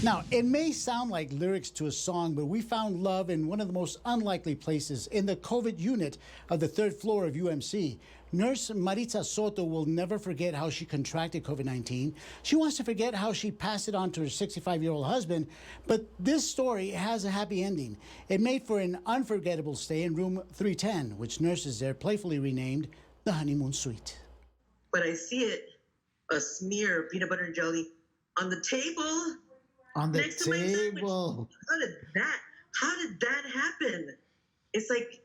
Now, it may sound like lyrics to a song, but we found love in one of the most unlikely places, in the COVID unit of the third floor of UMC. Nurse Maritza Soto will never forget how she contracted COVID-19. She wants to forget how she passed it on to her 65-year-old husband, but this story has a happy ending. It made for an unforgettable stay in room 310, which nurses there playfully renamed the honeymoon suite. But I see it, a smear of peanut butter and jelly on the table. On the Next to my sandwich. table. How did that happen? It's like,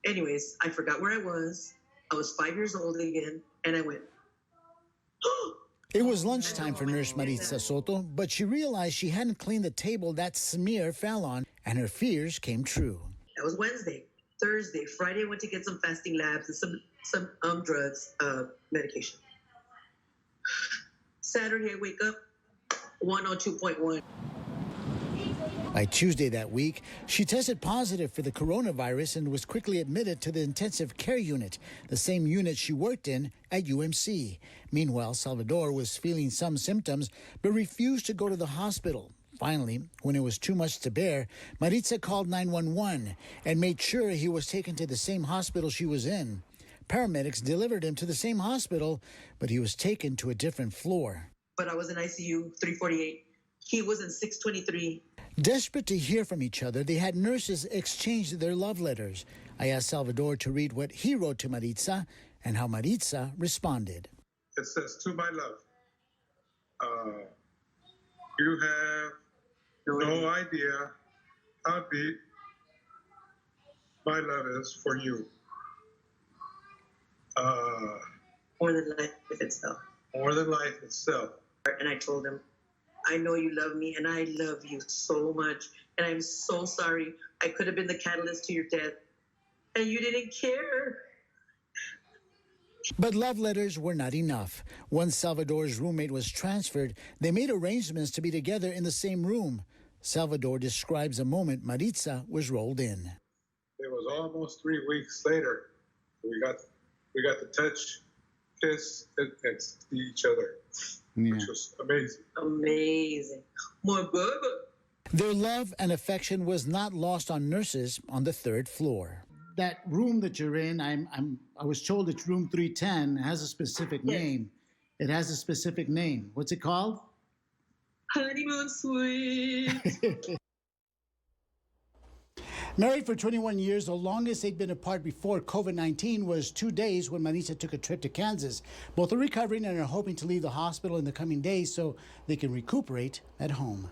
anyways, I forgot where I was. I was 5 years old again, and I went, oh. It was lunchtime for Nurse Maritza Soto, but she realized she hadn't cleaned the table that smear fell on, and her fears came true. That was Wednesday. Thursday, Friday, I went to get some fasting labs and some drugs, medication. Saturday, I wake up, 102.1. By Tuesday that week, she tested positive for the coronavirus and was quickly admitted to the intensive care unit, the same unit she worked in at UMC. Meanwhile, Salvador was feeling some symptoms but refused to go to the hospital. Finally, when it was too much to bear, Maritza called 911 and made sure he was taken to the same hospital she was in. Paramedics delivered him to the same hospital, but he was taken to a different floor. But I was in ICU 348. He was in 623. Desperate to hear from each other, they had nurses exchange their love letters. I asked Salvador to read what he wrote to Maritza and how Maritza responded. It says, "To my love, you have no idea how deep my love is for you. More than life itself. More than life itself." And I told him, I know you love me, and I love you so much, and I'm so sorry. I could have been the catalyst to your death, and you didn't care. But love letters were not enough. Once Salvador's roommate was transferred, they made arrangements to be together in the same room. Salvador describes a moment Maritza was rolled in. It was almost 3 weeks later. We got to touch, kiss, and see each other. Yeah. Which was amazing. Amazing. My baby. Their love and affection was not lost on nurses on the third floor. That room that you're in, I was told it's room 310. It has a specific name. It has a specific name. What's it called? Honeymoon suite. Married for 21 years, the longest they'd been apart before COVID-19 was 2 days when Maritza took a trip to Kansas. Both are recovering and are hoping to leave the hospital in the coming days so they can recuperate at home.